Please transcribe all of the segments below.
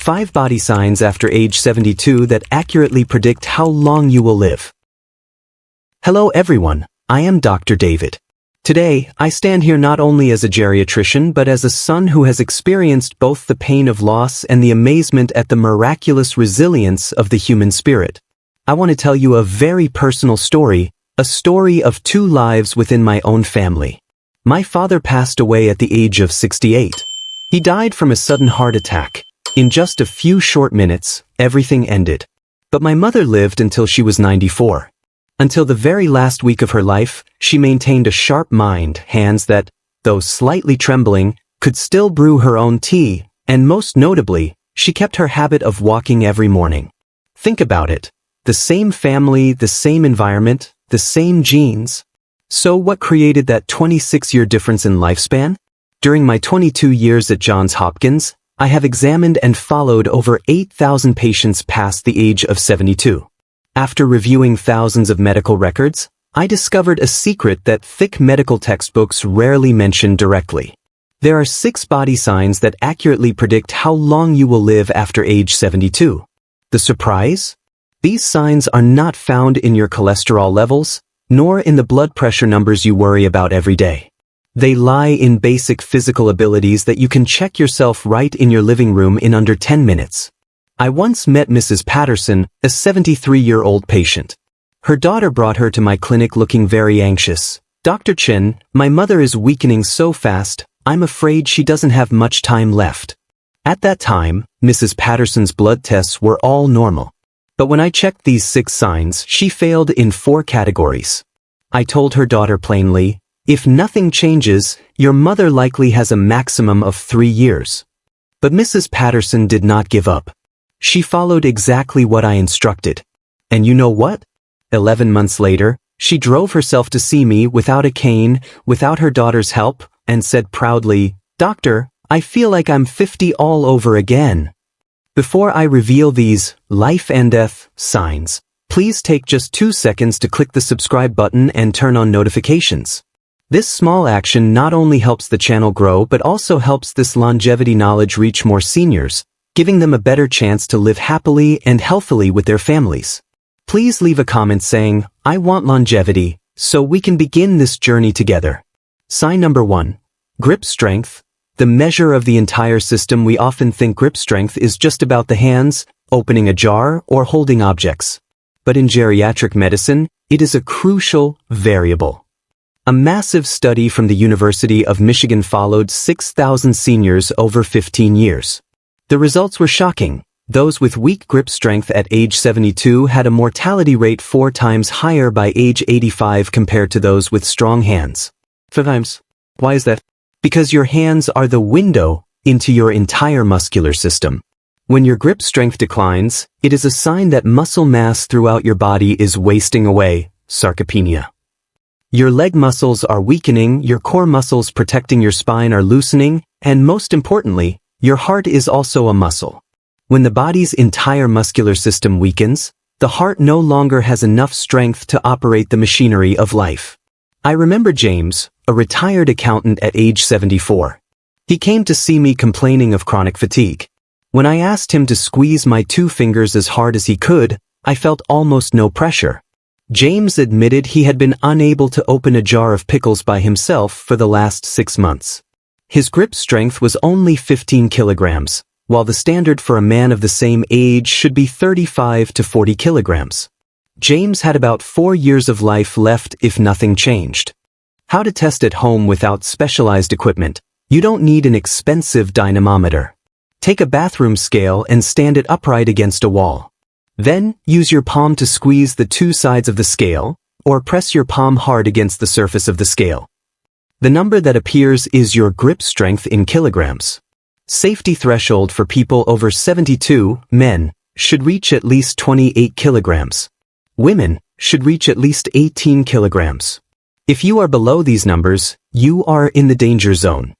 5 body signs after age 72 that accurately predict how long you will live. Hello everyone, I am Dr. David. Today, I stand here not only as a geriatrician but as a son who has experienced both the pain of loss and the amazement at the miraculous resilience of the human spirit. I want to tell you a very personal story, a story of 2 lives within my own family. My father passed away at the age of 68. He died from a sudden heart attack. In just a few short minutes, everything ended. But my mother lived until she was 94. Until the very last week of her life, she maintained a sharp mind, hands that, though slightly trembling, could still brew her own tea, and most notably, she kept her habit of walking every morning. Think about it. The same family, the same environment, the same genes. So what created that 26-year difference in lifespan? During my 22 years at Johns Hopkins, I have examined and followed over 8,000 patients past the age of 72. After reviewing thousands of medical records, I discovered a secret that thick medical textbooks rarely mention directly. There are 6 body signs that accurately predict how long you will live after age 72. The surprise? These signs are not found in your cholesterol levels, nor in the blood pressure numbers you worry about every day. They lie in basic physical abilities that you can check yourself right in your living room in under 10 minutes. I once met Mrs. Patterson, a 73-year-old patient. Her daughter brought her to my clinic looking very anxious. "Dr. Chen, my mother is weakening so fast, I'm afraid she doesn't have much time left." At that time, Mrs. Patterson's blood tests were all normal. But when I checked these 6 signs, she failed in 4 categories. I told her daughter plainly, "If nothing changes, your mother likely has a maximum of 3 years." But Mrs. Patterson did not give up. She followed exactly what I instructed. And you know what? 11 months later, she drove herself to see me without a cane, without her daughter's help, and said proudly, "Doctor, I feel like I'm 50 all over again." Before I reveal these life and death signs, please take just 2 seconds to click the subscribe button and turn on notifications. This small action not only helps the channel grow but also helps this longevity knowledge reach more seniors, giving them a better chance to live happily and healthily with their families. Please leave a comment saying, "I want longevity," so we can begin this journey together. Sign number 1. Grip strength. The measure of the entire system. We often think grip strength is just about the hands, opening a jar, or holding objects. But in geriatric medicine, it is a crucial variable. A massive study from the University of Michigan followed 6,000 seniors over 15 years. The results were shocking. Those with weak grip strength at age 72 had a mortality rate 4 times higher by age 85 compared to those with strong hands. 5 times. Why is that? Because your hands are the window into your entire muscular system. When your grip strength declines, it is a sign that muscle mass throughout your body is wasting away, sarcopenia. Your leg muscles are weakening, your core muscles protecting your spine are loosening, and most importantly, your heart is also a muscle. When the body's entire muscular system weakens, the heart no longer has enough strength to operate the machinery of life. I remember James, a retired accountant at age 74. He came to see me complaining of chronic fatigue. When I asked him to squeeze my 2 fingers as hard as he could, I felt almost no pressure. James admitted he had been unable to open a jar of pickles by himself for the last 6 months. His grip strength was only 15 kilograms, while the standard for a man of the same age should be 35 to 40 kilograms. James had about 4 years of life left if nothing changed. How to test at home without specialized equipment. You don't need an expensive dynamometer. Take a bathroom scale and stand it upright against a wall. Then, use your palm to squeeze the 2 sides of the scale, or press your palm hard against the surface of the scale. The number that appears is your grip strength in kilograms. Safety threshold for people over 72, men, should reach at least 28 kilograms. Women should reach at least 18 kilograms. If you are below these numbers, you are in the danger zone.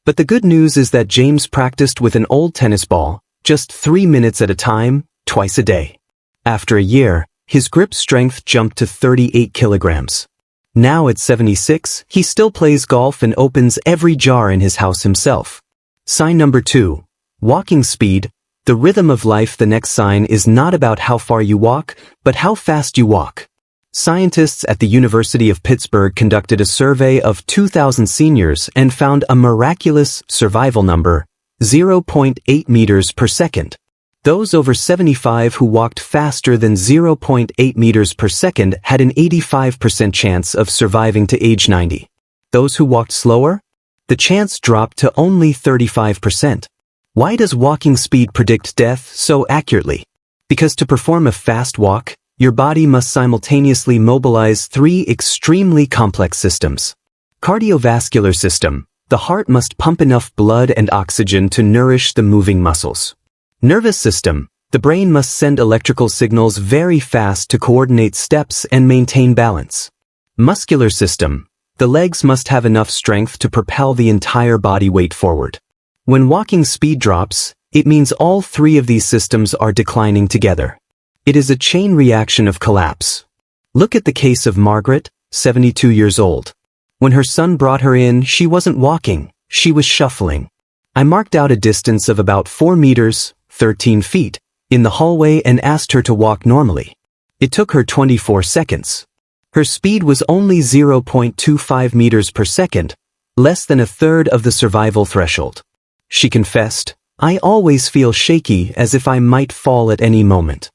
But the good news is that James practiced with an old tennis ball, just 3 minutes at a time, twice a day. After a year, his grip strength jumped to 38 kilograms. Now at 76, he still plays golf and opens every jar in his house himself. Sign number 2. Walking speed. The rhythm of life. The next sign is not about how far you walk, but how fast you walk. Scientists at the University of Pittsburgh conducted a survey of 2,000 seniors and found a miraculous survival number, 0.8 meters per second. Those over 75 who walked faster than 0.8 meters per second had an 85% chance of surviving to age 90. Those who walked slower? The chance dropped to only 35%. Why does walking speed predict death so accurately? Because to perform a fast walk, your body must simultaneously mobilize three extremely complex systems. Cardiovascular system. The heart must pump enough blood and oxygen to nourish the moving muscles. Nervous system. The brain must send electrical signals very fast to coordinate steps and maintain balance. Muscular system. The legs must have enough strength to propel the entire body weight forward. When walking speed drops, it means all three of these systems are declining together. It is a chain reaction of collapse. Look at the case of Margaret, 72 years old. When her son brought her in, she wasn't walking, she was shuffling. I marked out a distance of about 4 meters, 13 feet, in the hallway and asked her to walk normally. It took her 24 seconds. Her speed was only 0.25 meters per second, less than a third of the survival threshold. She confessed, "I always feel shaky as if I might fall at any moment."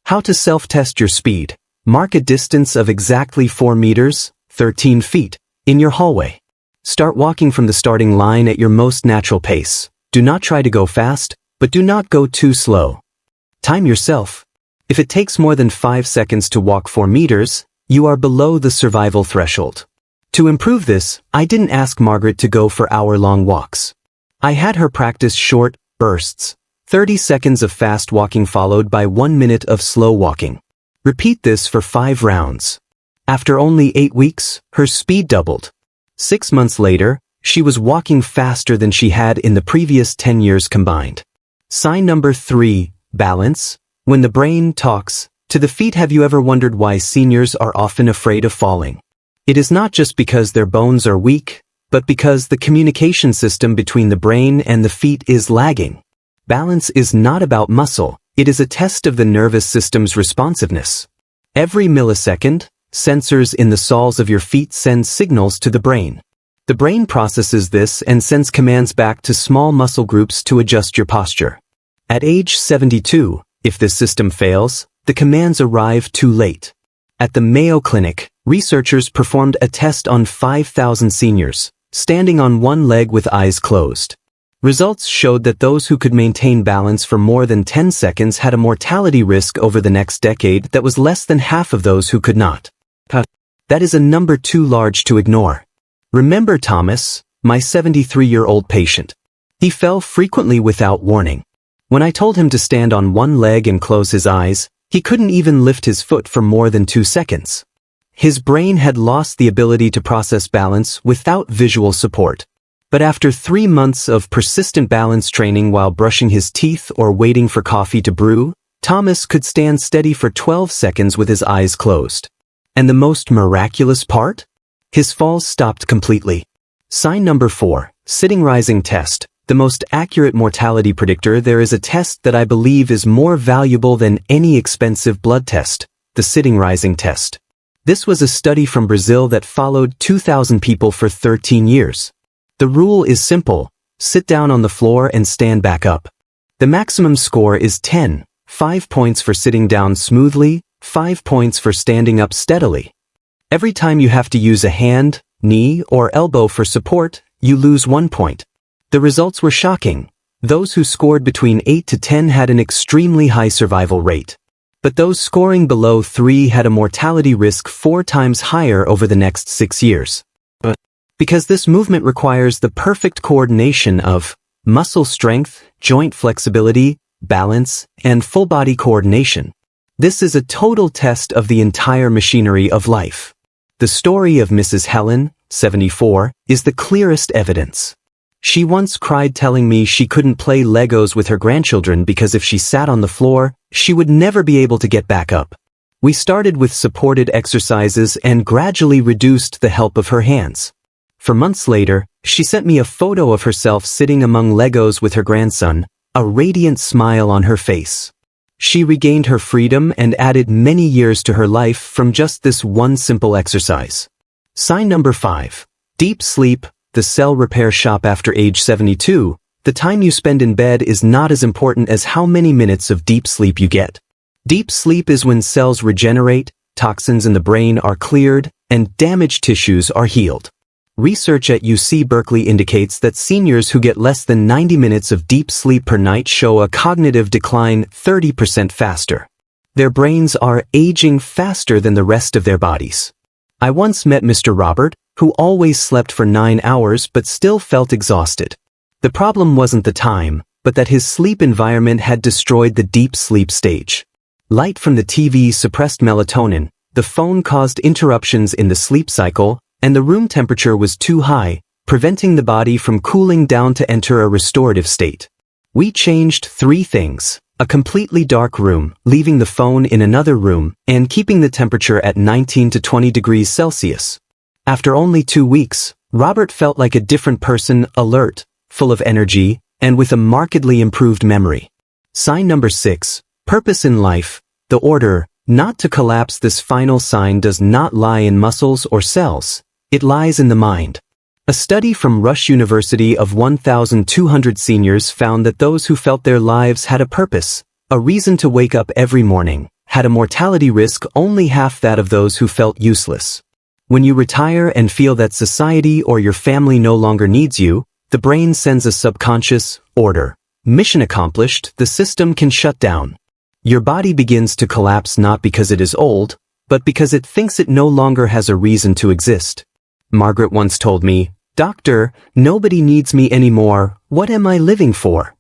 How to self-test your speed. Mark a distance of exactly 4 meters, 13 feet, in your hallway. Start walking from the starting line at your most natural pace. Do not try to go fast, but do not go too slow. Time yourself. If it takes more than 5 seconds to walk 4 meters, you are below the survival threshold. To improve this, I didn't ask Margaret to go for hour-long walks. I had her practice short bursts, 30 seconds of fast walking followed by 1 minute of slow walking. Repeat this for 5 rounds. After only 8 weeks, her speed doubled. 6 months later, she was walking faster than she had in the previous 10 years combined. Sign number 3, balance. When the brain talks to the feet. Have you ever wondered why seniors are often afraid of falling? It is not just because their bones are weak, but because the communication system between the brain and the feet is lagging. Balance is not about muscle, it is a test of the nervous system's responsiveness. Every millisecond, sensors in the soles of your feet send signals to the brain. The brain processes this and sends commands back to small muscle groups to adjust your posture. At age 72, if this system fails, the commands arrive too late. At the Mayo Clinic, researchers performed a test on 5,000 seniors, standing on one leg with eyes closed. Results showed that those who could maintain balance for more than 10 seconds had a mortality risk over the next decade that was less than half of those who could not. That is a number too large to ignore. Remember Thomas, my 73-year-old patient. He fell frequently without warning. When I told him to stand on one leg and close his eyes, he couldn't even lift his foot for more than 2 seconds. His brain had lost the ability to process balance without visual support. But after 3 months of persistent balance training while brushing his teeth or waiting for coffee to brew, Thomas could stand steady for 12 seconds with his eyes closed. And the most miraculous part? His falls stopped completely. Sign number 4, sitting rising test. The most accurate mortality predictor. There is a test that I believe is more valuable than any expensive blood test, the sitting rising test. This was a study from Brazil that followed 2,000 people for 13 years. The rule is simple: sit down on the floor and stand back up. The maximum score is 10, 5 points for sitting down smoothly, 5 points for standing up steadily. Every time you have to use a hand, knee, or elbow for support, you lose 1 point. The results were shocking. Those who scored between 8 to 10 had an extremely high survival rate. But those scoring below 3 had a mortality risk 4 times higher over the next 6 years. Because this movement requires the perfect coordination of muscle strength, joint flexibility, balance, and full body coordination. This is a total test of the entire machinery of life. The story of Mrs. Helen, 74, is the clearest evidence. She once cried telling me she couldn't play Legos with her grandchildren because if she sat on the floor, she would never be able to get back up. We started with supported exercises and gradually reduced the help of her hands. For months later, she sent me a photo of herself sitting among Legos with her grandson, a radiant smile on her face. She regained her freedom and added many years to her life from just this one simple exercise. Sign number 5. Deep sleep, the cell repair shop after age 72. The time you spend in bed is not as important as how many minutes of deep sleep you get. Deep sleep is when cells regenerate, toxins in the brain are cleared, and damaged tissues are healed. Research at UC Berkeley indicates that seniors who get less than 90 minutes of deep sleep per night show a cognitive decline 30% faster. Their brains are aging faster than the rest of their bodies. I once met Mr. Robert, who always slept for 9 hours but still felt exhausted. The problem wasn't the time, but that his sleep environment had destroyed the deep sleep stage. Light from the TV suppressed melatonin, the phone caused interruptions in the sleep cycle, and the room temperature was too high, preventing the body from cooling down to enter a restorative state. We changed 3 things: a completely dark room, leaving the phone in another room, and keeping the temperature at 19 to 20 degrees Celsius. After only 2 weeks, Robert felt like a different person, alert, full of energy, and with a markedly improved memory. Sign number 6. Purpose in life, the order, not to collapse. This final sign does not lie in muscles or cells. It lies in the mind. A study from Rush University of 1,200 seniors found that those who felt their lives had a purpose, a reason to wake up every morning, had a mortality risk only half that of those who felt useless. When you retire and feel that society or your family no longer needs you, the brain sends a subconscious order. Mission accomplished, the system can shut down. Your body begins to collapse not because it is old, but because it thinks it no longer has a reason to exist. Margaret once told me, "Doctor, nobody needs me anymore. What am I living for?"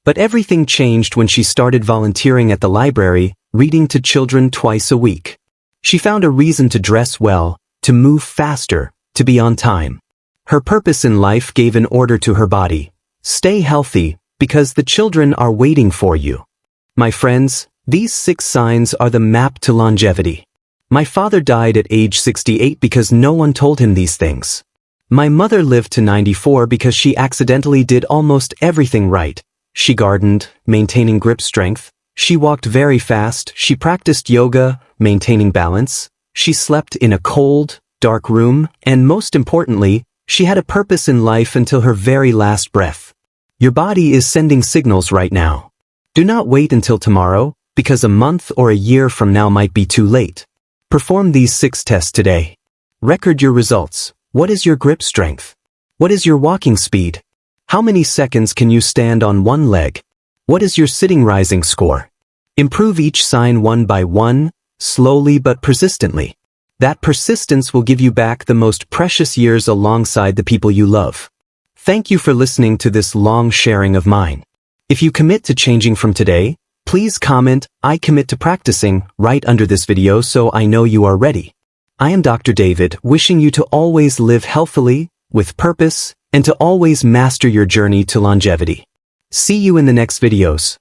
But everything changed when she started volunteering at the library, reading to children twice a week. She found a reason to dress well, to move faster, to be on time. Her purpose in life gave an order to her body. Stay healthy, because the children are waiting for you. My friends, these 6 signs are the map to longevity. My father died at age 68 because no one told him these things. My mother lived to 94 because she accidentally did almost everything right. She gardened, maintaining grip strength. She walked very fast. She practiced yoga, maintaining balance. She slept in a cold, dark room, and most importantly, she had a purpose in life until her very last breath. Your body is sending signals right now. Do not wait until tomorrow, because a month or a year from now might be too late. Perform these 6 tests today. Record your results. What is your grip strength? What is your walking speed? How many seconds can you stand on one leg? What is your sitting rising score? Improve each sign one by one, slowly but persistently. That persistence will give you back the most precious years alongside the people you love. Thank you for listening to this long sharing of mine. If you commit to changing from today, please comment, "I commit to practicing," right under this video so I know you are ready. I am Dr. David, wishing you to always live healthily, with purpose, and to always master your journey to longevity. See you in the next videos.